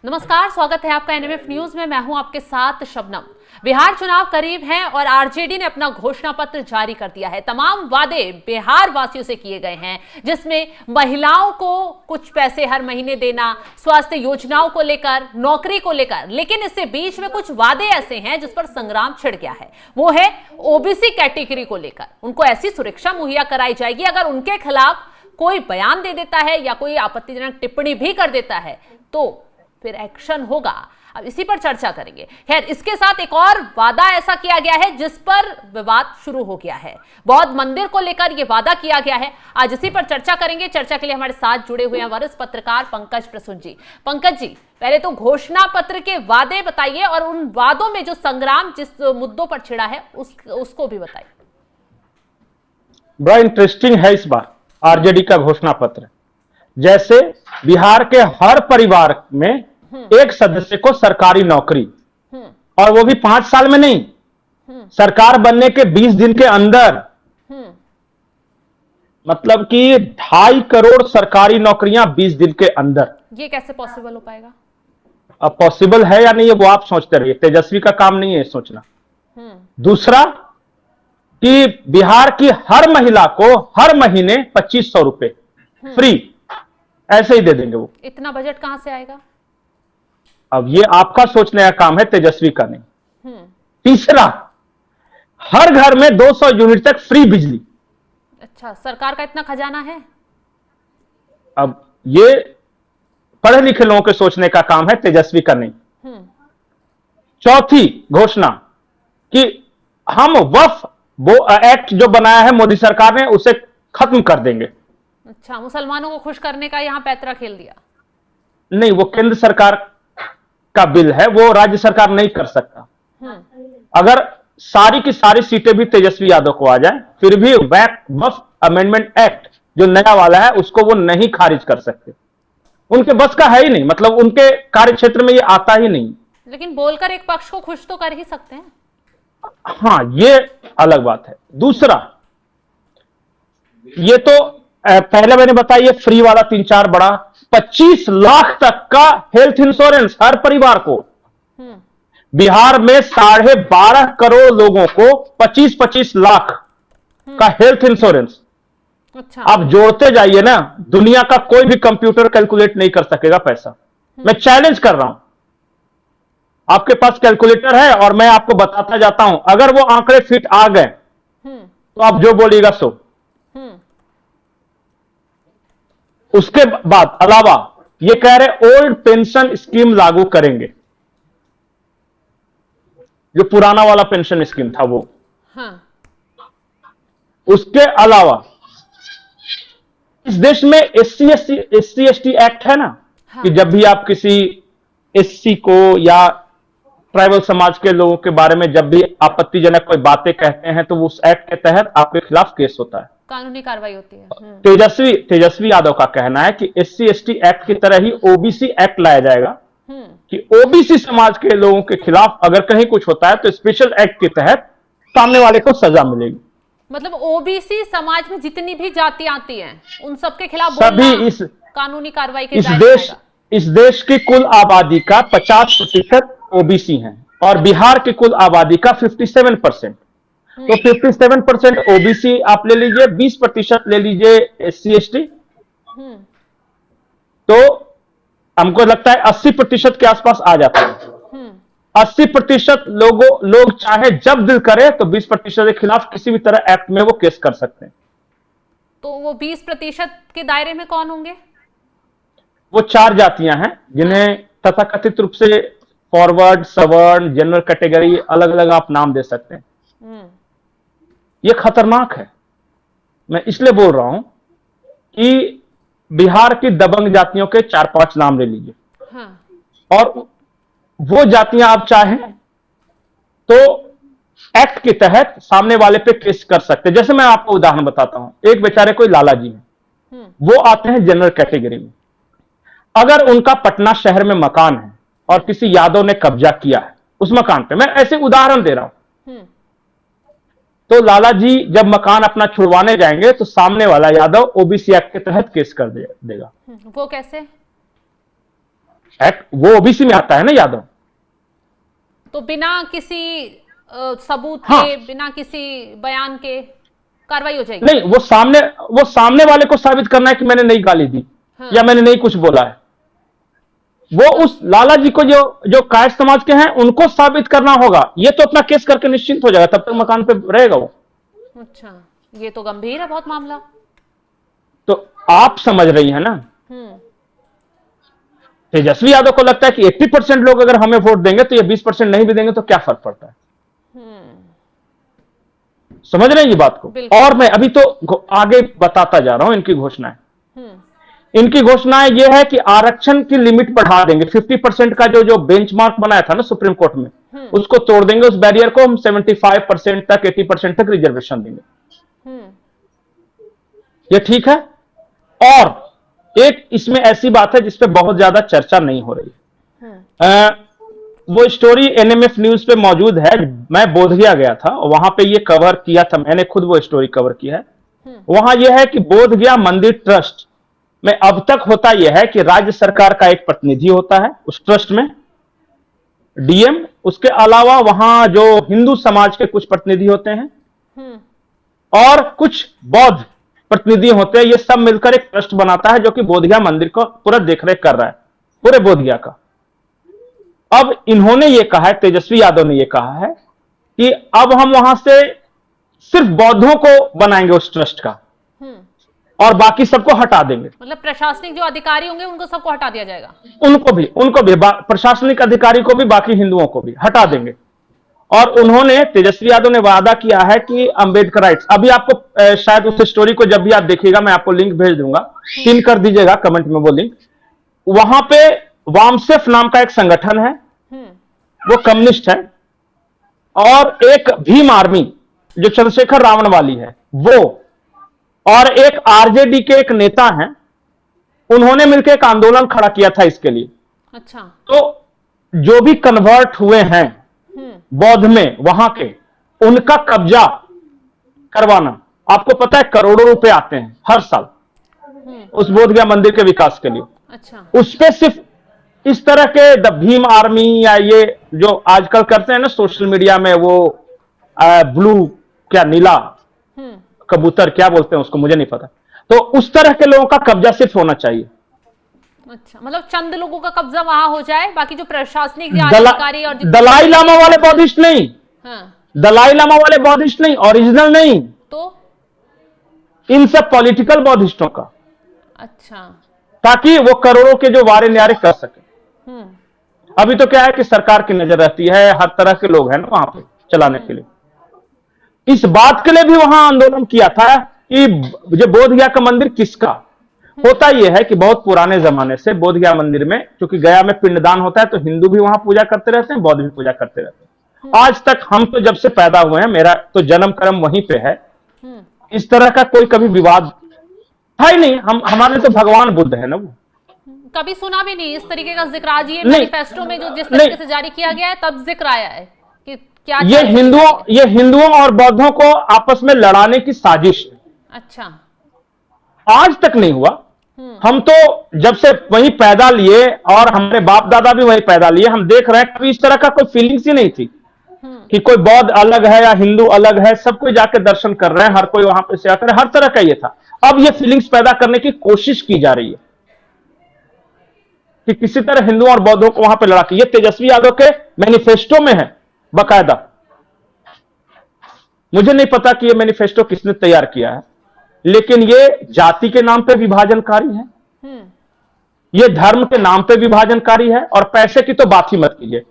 नमस्कार, स्वागत है आपका एनएमएफ न्यूज में। मैं हूं आपके साथ शबनम। बिहार चुनाव करीब हैं और आरजेडी ने अपना घोषणा पत्र जारी कर दिया है। तमाम वादे बिहार वासियों से किए गए हैं, जिसमें महिलाओं को कुछ पैसे हर महीने देना, स्वास्थ्य योजनाओं को लेकर, नौकरी को लेकर। लेकिन इससे बीच में कुछ वादे ऐसे हैं जिस पर संग्राम छिड़ गया है। वो है ओबीसी कैटेगरी को लेकर। उनको ऐसी सुरक्षा मुहैया कराई जाएगी अगर उनके खिलाफ कोई बयान दे देता है या कोई आपत्तिजनक टिप्पणी भी कर देता है तो फिर एक्शन होगा। अब इसी पर चर्चा करेंगे। खैर, इसके साथ एक और वादा ऐसा किया गया है जिस पर विवाद शुरू हो गया है। बौद्ध मंदिर को लेकर यह वादा किया गया है। आज इसी पर चर्चा करेंगे। चर्चा के लिए हमारे साथ जुड़े हुए हैं वरिष्ठ पत्रकार पंकज प्रसून जी। पंकज जी, पहले तो घोषणा पत्र के वादे बताइए और उन वादों में जो संग्राम जिस मुद्दों पर छिड़ा है उसको भी बताइए। बड़ा इंटरेस्टिंग है इस बार आरजेडी का घोषणा पत्र। जैसे बिहार के हर परिवार में एक सदस्य को सरकारी नौकरी, और वो भी 5 साल में नहीं, सरकार बनने के 20 दिन के अंदर। मतलब कि 2.5 करोड़ सरकारी नौकरियां 20 दिन के अंदर। ये कैसे पॉसिबल हो पाएगा? अब पॉसिबल है या नहीं है वो आप सोचते रहिए, तेजस्वी का काम नहीं है सोचना। दूसरा कि बिहार की हर महिला को हर महीने 2500 रुपए फ्री ऐसे ही दे देंगे। वो इतना बजट कहां से आएगा? अब ये आपका सोचने का काम है, तेजस्वी का नहीं। तीसरा, हर घर में 200 यूनिट तक फ्री बिजली। अच्छा, सरकार का इतना खजाना है? अब ये पढ़े लिखे लोगों के सोचने का काम है, तेजस्वी का नहीं। चौथी घोषणा कि हम वक्फ वो एक्ट जो बनाया है मोदी सरकार ने उसे खत्म कर देंगे। अच्छा, मुसलमानों को खुश करने का यहां पैतरा खेल दिया। नहीं, वो केंद्र सरकार का बिल है, वो राज्य सरकार नहीं कर सकता। अगर सारी की सारी सीटें भी तेजस्वी यादव को आ जाए, फिर भी वक्फ अमेंडमेंट एक्ट जो नया वाला है उसको वो नहीं खारिज कर सकते। उनके बस का है ही नहीं, मतलब उनके कार्य क्षेत्र में ये आता ही नहीं। लेकिन बोलकर एक पक्ष को खुश तो कर ही सकते हैं। हाँ, ये अलग बात है। दूसरा, ये तो पहले मैंने बताया ये फ्री वाला 3-4 बड़ा 25 लाख तक का हेल्थ इंश्योरेंस हर परिवार को। बिहार में 12.5 करोड़ लोगों को 25-25 लाख का हेल्थ इंश्योरेंस। अच्छा, आप जोड़ते जाइए ना, दुनिया का कोई भी कंप्यूटर कैलकुलेट नहीं कर सकेगा पैसा। मैं चैलेंज कर रहा हूं, आपके पास कैलकुलेटर है और मैं आपको बताता जाता हूं, अगर वो आंकड़े फिट आ गए तो आप जो बोलिएगा सो। उसके बाद अलावा ये कह रहे ओल्ड पेंशन स्कीम लागू करेंगे, जो पुराना वाला पेंशन स्कीम था वो। हाँ। उसके अलावा इस देश में एससी एसटी एक्ट है ना। हाँ। कि जब भी आप किसी एससी को या ट्राइबल समाज के लोगों के बारे में जब भी आपत्तिजनक कोई बातें कहते हैं तो उस एक्ट के तहत आपके खिलाफ केस होता है, कानूनी कार्रवाई होती है। तेजस्वी यादव का कहना है कि एससी एसटी एक्ट की तरह ही ओबीसी एक्ट लाया जाएगा कि ओबीसी समाज के लोगों के खिलाफ अगर कहीं कुछ होता है तो स्पेशल एक्ट के तहत सामने वाले को सजा मिलेगी। मतलब ओबीसी समाज में जितनी भी जातियां आती हैं उन सबके खिलाफ सभी इस कानूनी कार्रवाई के इस देश की कुल आबादी का 50% ओबीसी हैं और बिहार की कुल आबादी का 57%। तो 57% ओबीसी आप ले लीजिए, 20% ले लीजिए एससी एसटी, तो हमको लगता है 80% के आसपास आ जाता है। 80% लोग चाहे जब दिल करे तो 20% के खिलाफ किसी भी तरह एक्ट में वो केस कर सकते हैं। तो वो 20% के दायरे में कौन होंगे? वो 4 जातियां हैं जिन्हें तथाकथित रूप से फॉरवर्ड, सवर्ण, जनरल कैटेगरी, अलग अलग आप नाम दे सकते हैं। ये खतरनाक है। मैं इसलिए बोल रहा हूं कि बिहार की दबंग जातियों के 4-5 नाम ले लीजिए। हाँ। और वो जातियां आप चाहें तो एक्ट के तहत सामने वाले पे केस कर सकते हैं। जैसे मैं आपको उदाहरण बताता हूं, एक बेचारे कोई लाला जी हैं, वो आते हैं जनरल कैटेगरी में। अगर उनका पटना शहर में मकान है और किसी यादव ने कब्जा किया है उस मकान पे, मैं ऐसे उदाहरण दे रहा हूं, तो लाला जी जब मकान अपना छुड़वाने जाएंगे तो सामने वाला यादव ओबीसी एक्ट के तहत केस कर देगा। वो कैसे? वो ओबीसी में आता है ना यादव। तो बिना किसी सबूत हाँ, के, बिना किसी बयान के कार्रवाई हो जाएगी? नहीं, वो सामने वाले को साबित करना है कि मैंने नहीं गाली दी, हाँ। या मैंने नहीं कुछ बोला है। वो उस लाला जी को जो कायस्थ समाज के हैं उनको साबित करना होगा। ये तो अपना केस करके निश्चिंत हो जाएगा, तब तक मकान पे रहेगा वो। अच्छा, ये तो गंभीर है बहुत मामला। तो आप समझ रही हैं ना, तेजस्वी यादव को लगता है कि 80% लोग अगर हमें वोट देंगे तो ये 20% नहीं भी देंगे तो क्या फर्क पड़ता है। समझ रहे हैं ये बात को। और मैं अभी तो आगे बताता जा रहा हूं इनकी घोषणाएं। इनकी घोषणाएं ये है कि आरक्षण की लिमिट बढ़ा देंगे। 50% का जो बेंचमार्क बनाया था ना सुप्रीम कोर्ट में, उसको तोड़ देंगे। उस बैरियर को हम 75% तक, 80% तक रिजर्वेशन देंगे। ये ठीक है। और एक इसमें ऐसी बात है जिसपे बहुत ज्यादा चर्चा नहीं हो रही। वो स्टोरी एनएमएफ न्यूज पे मौजूद है। मैं बोधगया गया था, वहां पे ये कवर किया था मैंने खुद, वो स्टोरी कवर की है। वहां यह है कि बोधगया मंदिर ट्रस्ट में अब तक होता यह है कि राज्य सरकार का एक प्रतिनिधि होता है उस ट्रस्ट में, डीएम। उसके अलावा वहां जो हिंदू समाज के कुछ प्रतिनिधि होते हैं और कुछ बौद्ध प्रतिनिधि होते हैं। ये सब मिलकर एक ट्रस्ट बनाता है जो कि बोधगया मंदिर को पूरा देखरेख कर रहा है, पूरे बोधगया का। अब इन्होंने ये कहा है, तेजस्वी यादव ने ये कहा है कि अब हम वहां से सिर्फ बौद्धों को बनाएंगे उस ट्रस्ट का और बाकी सबको हटा देंगे। मतलब प्रशासनिक जो अधिकारी होंगे उनको सबको हटा दिया जाएगा? उनको भी प्रशासनिक अधिकारी को भी, बाकी हिंदुओं को भी हटा देंगे। और उन्होंने, तेजस्वी यादव ने वादा किया है कि अंबेडकर राइट्स, अभी आपको शायद उस स्टोरी को जब भी आप देखिएगा मैं आपको लिंक भेज दूंगा, पिन कर दीजिएगा कमेंट में वो लिंक। वहां पे वामसेफ नाम का एक संगठन है, वो कम्युनिस्ट है, और एक भीम आर्मी जो चंद्रशेखर रावण वाली है वो, और एक आरजेडी के एक नेता हैं, उन्होंने मिलकर एक आंदोलन खड़ा किया था इसके लिए। अच्छा। तो जो भी कन्वर्ट हुए हैं बौद्ध में वहां के, उनका कब्जा करवाना, आपको पता है करोड़ों रुपए आते हैं हर साल उस बोधगया मंदिर के विकास के लिए। अच्छा। उस पे सिर्फ इस तरह के द भीम आर्मी या ये जो आजकल करते हैं ना सोशल मीडिया में, वो ब्लू, क्या नीला कबूतर क्या बोलते हैं उसको, मुझे नहीं पता, तो उस तरह के लोगों का कब्जा सिर्फ होना चाहिए। अच्छा, मतलब चंद लोगों का कब्जा वहां हो जाए, बाकी जो प्रशासनिक अधिकारी और दलाई लामा वाले बौद्धिस्ट नहीं। हाँ। दलाई लामा वाले बौद्धिस्ट नहीं, ओरिजिनल नहीं, तो इन सब पॉलिटिकल बौद्धिस्टों का। अच्छा। ताकि वो करोड़ों के जो वारे न्यारे कर सके। अभी तो क्या है कि सरकार की नजर रहती है, हर तरह के लोग हैं ना वहां पे चलाने के लिए। इस बात के लिए भी वहां आंदोलन किया था कि जो बोधगया का मंदिर किसका। होता यह है कि बहुत पुराने जमाने से बोधगया मंदिर में, क्योंकि गया में पिंडदान होता है तो हिंदू भी वहां पूजा करते रहते हैं, बौद्ध भी पूजा करते रहते हैं। आज तक, हम तो जब से पैदा हुए हैं, मेरा तो जन्म कर्म वहीं पे है, इस तरह का कोई कभी विवाद है ही नहीं। हमारे तो भगवान बुद्ध है ना, वो कभी सुना भी नहीं इस तरीके का जिक्र। आज ये मैनिफेस्टो में जो जिस तरीके से जारी किया गया है तब जिक्र आया है कि क्या ये हिंदुओं और बौद्धों को आपस में लड़ाने की साजिश है। अच्छा। आज तक नहीं हुआ। हम तो जब से वहीं पैदा लिए और हमारे बाप दादा भी वहीं पैदा लिए, हम देख रहे हैं कभी इस तरह का कोई फीलिंग्स ही नहीं थी कि कोई बौद्ध अलग है या हिंदू अलग है। सब कोई जाके दर्शन कर रहे हैं, हर कोई वहां पे सेवा कर रहा है, हर तरह का ये था। अब ये फीलिंग्स पैदा करने की कोशिश की जा रही है कि किसी तरह हिंदू और बौद्धों को वहां पे लड़ा के। ये तेजस्वी यादव के मैनिफेस्टो में है बाकायदा। मुझे नहीं पता कि ये मैनिफेस्टो किसने तैयार किया है, लेकिन ये जाति के नाम पे विभाजनकारी है, ये धर्म के नाम पे विभाजनकारी है, और पैसे की तो बात ही मत कीजिए।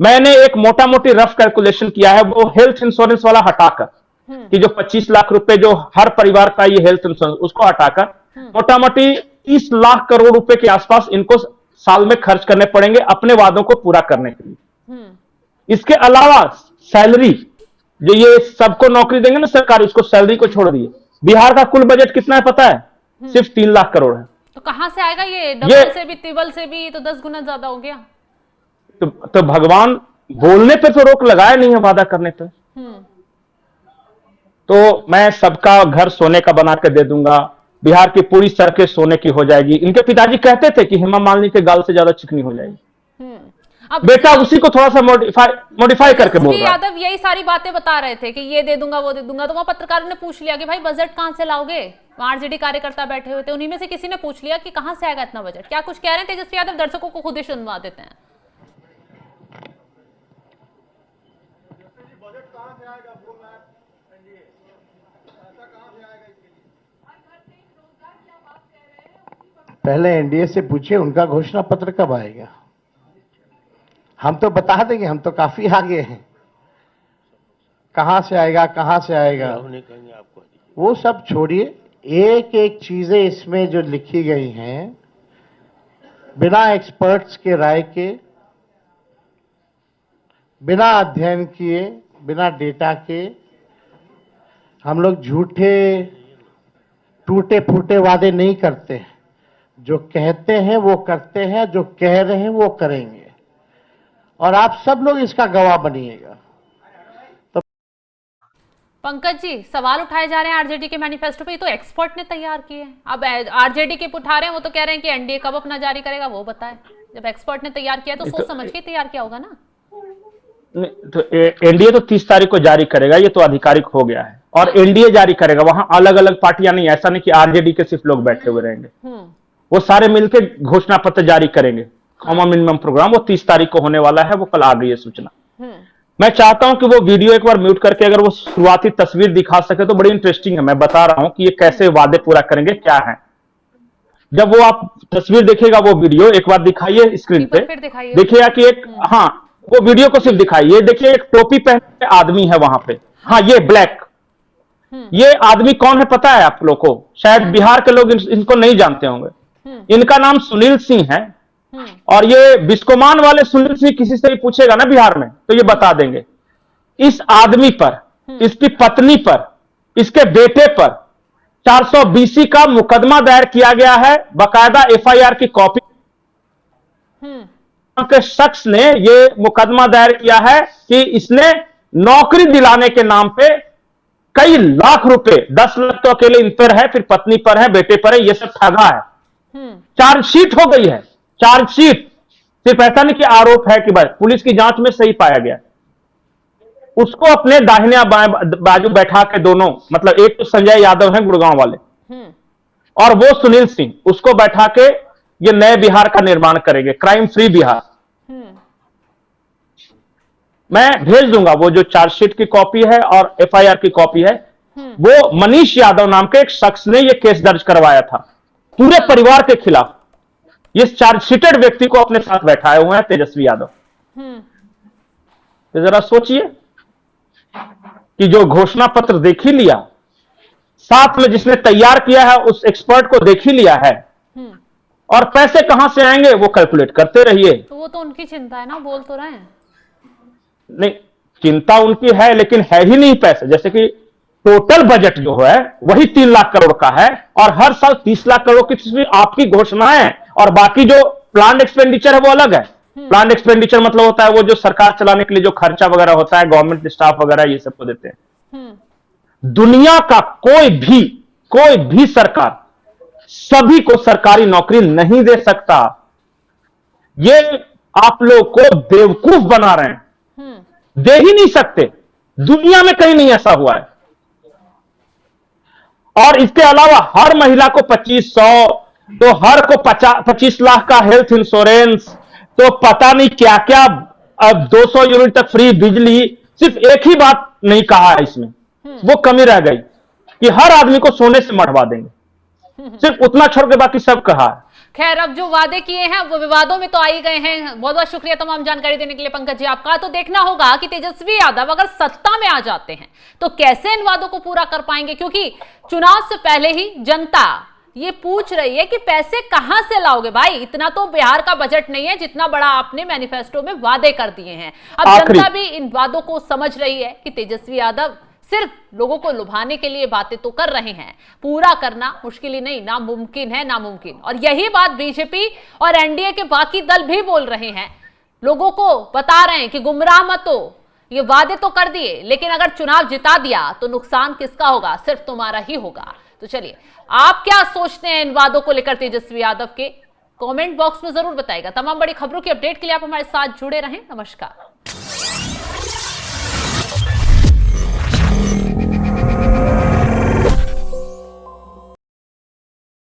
मैंने एक मोटा मोटी रफ कैलकुलेशन किया है, वो हेल्थ इंश्योरेंस वाला हटाकर, कि जो 25 लाख रुपए जो हर परिवार का ये हेल्थ इंश्योरेंस, उसको हटाकर मोटा मोटी 30 लाख करोड़ रुपए के आसपास इनको साल में खर्च करने पड़ेंगे अपने वादों को पूरा करने के लिए। इसके अलावा सैलरी, जो ये सबको नौकरी देंगे ना सरकारी, उसको सैलरी को छोड़ दिए। बिहार का कुल बजट कितना है पता है? सिर्फ 3 लाख करोड़ है। तो कहां से आएगा ये? डबल से भी, ट्रिपल से भी, तो 10 गुना ज्यादा हो गया। तो भगवान बोलने पे तो रोक लगाए नहीं है, वादा करने पे। तो मैं सबका घर सोने का बना के दे दूंगा, बिहार की पूरी सड़कें सोने की हो जाएगी। इनके पिताजी कहते थे कि हेमा मालिनी के गाल से ज्यादा चिकनी हो जाएगी। अब बेटा उसी को थोड़ा सा मॉडिफाई करके बोल रहा है। यादव यही सारी बातें बता रहे थे कि ये दे दूंगा वो दे दूंगा, तो वहां पत्रकारों ने पूछ लिया कि भाई बजट कहां से लाओगे? आरजेडी कार्यकर्ता बैठे हुए थे, उन्हीं में से किसी ने पूछ लिया कि कहां से आएगा इतना बजट। क्या कुछ कह रहे हैं तेजस्वी यादव? दर्शकों को खुद ही सुनवा देते हैं। पहले एनडीए से पूछिए उनका घोषणा पत्र कब आएगा। हम तो बता देंगे, हम तो काफी आगे हैं। कहां से आएगा, कहां से आएगा, वो सब छोड़िए। एक एक चीजें इसमें जो लिखी गई हैं बिना एक्सपर्ट्स के राय के, बिना अध्ययन किए, बिना डेटा के, हम लोग झूठे टूटे फूटे वादे नहीं करते हैं। जो कहते हैं वो करते हैं, जो कह रहे हैं वो करेंगे, और आप सब लोग इसका गवाह बनिएगा। तो पंकज जी, सवाल उठाए जा रहे हैं आरजेडी के मैनिफेस्टो पे, ये तो एक्सपर्ट ने तैयार किए हैं। अब आरजेडी के उठा रहे हैं, वो तो कह रहे हैं कि एनडीए कब अपना जारी करेगा वो बताए। जब एक्सपर्ट ने तैयार किया तो सोच समझ के तैयार किया होगा ना। तो एनडीए तो 30 तारीख को जारी करेगा, ये तो आधिकारिक हो गया है। और एनडीए जारी करेगा, वहां अलग अलग पार्टियां नहीं, ऐसा नहीं कि आरजेडी के सिर्फ लोग बैठे हुए रहेंगे। वो सारे मिलकर घोषणा पत्र जारी करेंगे। कॉमन मिनिमम प्रोग्राम वो 30 तारीख को होने वाला है, वो कल आ गई है सूचना। मैं चाहता हूं कि वो वीडियो एक बार म्यूट करके अगर वो शुरुआती तस्वीर दिखा सके तो बड़ी इंटरेस्टिंग है। मैं बता रहा हूं कि ये कैसे वादे पूरा करेंगे, क्या है। जब वो आप तस्वीर देखेगा, वो वीडियो एक बार दिखाइए स्क्रीन पे, देखिएगा कि एक, हाँ वो वीडियो को सिर्फ दिखाइए। देखिए एक टोपी पहने आदमी है वहां पे, हाँ ये ब्लैक, ये आदमी कौन है पता है आप लोग को? शायद बिहार के लोग इनको नहीं जानते होंगे। इनका नाम सुनील सिंह है, और ये बिस्कोमान वाले सुनील सिंह किसी से भी पूछेगा ना बिहार में तो ये बता देंगे। इस आदमी पर, इसकी पत्नी पर, इसके बेटे पर 420 का मुकदमा दायर किया गया है। बाकायदा एफआईआर की कॉपी के शख्स ने ये मुकदमा दायर किया है कि इसने नौकरी दिलाने के नाम पे कई लाख रुपए, 10 लाख तो अकेले इन पर है, फिर पत्नी पर है, बेटे पर है, ये सब ठगा है। चार्जशीट हो गई है, चार्जशीट। सिर्फ ऐसा नहीं कि आरोप है कि बस पुलिस की जांच में सही पाया गया। उसको अपने दाहिने बाजू बैठा के दोनों, मतलब एक तो संजय यादव है गुड़गांव वाले, और वो सुनील सिंह, उसको बैठा के ये नए बिहार का निर्माण करेंगे, क्राइम फ्री बिहार। मैं भेज दूंगा वो जो चार्जशीट की कॉपी है और एफआईआर की कॉपी है। वो मनीष यादव नाम के एक शख्स ने ये केस दर्ज करवाया था पूरे परिवार के खिलाफ। इस चार्जशीटेड व्यक्ति को अपने साथ बैठाए हुए हैं तेजस्वी यादव। तो जरा सोचिए कि जो घोषणा पत्र देख ही लिया, साथ में जिसने तैयार किया है उस एक्सपर्ट को देख ही लिया है, और पैसे कहां से आएंगे वो कैलकुलेट करते रहिए। तो वो तो उनकी चिंता है ना, बोल तो रहे हैं। नहीं, चिंता उनकी है, लेकिन है ही नहीं पैसे। जैसे कि टोटल बजट जो है वही 3 लाख करोड़ का है, और हर साल 30 लाख करोड़ की आपकी घोषणा है, और बाकी जो प्लान एक्सपेंडिचर है वो अलग है। प्लान एक्सपेंडिचर मतलब होता है वो जो सरकार चलाने के लिए जो खर्चा वगैरह होता है, गवर्नमेंट स्टाफ वगैरह ये सबको देते हैं। दुनिया का कोई भी सरकार सभी को सरकारी नौकरी नहीं दे सकता। ये आप लोग को बेवकूफ बना रहे हैं, दे ही नहीं सकते। दुनिया में कहीं नहीं ऐसा हुआ है। और इसके अलावा हर महिला को 2500, तो हर को 25 लाख का हेल्थ इंश्योरेंस, तो पता नहीं क्या क्या, अब 200 यूनिट तक फ्री बिजली। सिर्फ एक ही बात नहीं कहा है इसमें, वो कमी रह गई कि हर आदमी को सोने से मढ़वा देंगे। सिर्फ उतना छोड़ के बाकी सब कहा है। खैर, अब जो वादे किए हैं वो विवादों में तो आ ही गए हैं। बहुत बहुत शुक्रिया तमाम जानकारी देने के लिए पंकज जी आपका। तो देखना होगा कि तेजस्वी यादव अगर सत्ता में आ जाते हैं तो कैसे इन वादों को पूरा कर पाएंगे, क्योंकि चुनाव से पहले ही जनता ये पूछ रही है कि पैसे कहां से लाओगे भाई, इतना तो बिहार का बजट नहीं है जितना बड़ा आपने मैनिफेस्टो में वादे कर दिए हैं। अब जनता भी इन वादों को समझ रही है कि तेजस्वी यादव सिर्फ लोगों को लुभाने के लिए बातें तो कर रहे हैं, पूरा करना मुश्किल ही नहीं, नामुमकिन है, नामुमकिन। और यही बात बीजेपी और एनडीए के बाकी दल भी बोल रहे हैं, लोगों को बता रहे हैं कि गुमराह मत हो, ये वादे तो कर दिए लेकिन अगर चुनाव जिता दिया तो नुकसान किसका होगा? सिर्फ तुम्हारा ही होगा। तो चलिए, आप क्या सोचते हैं इन वादों को लेकर तेजस्वी यादव के? कमेंट बॉक्स में जरूर बताइएगा। तमाम बड़ी खबरों की अपडेट के लिए आप हमारे साथ जुड़े रहें। नमस्कार।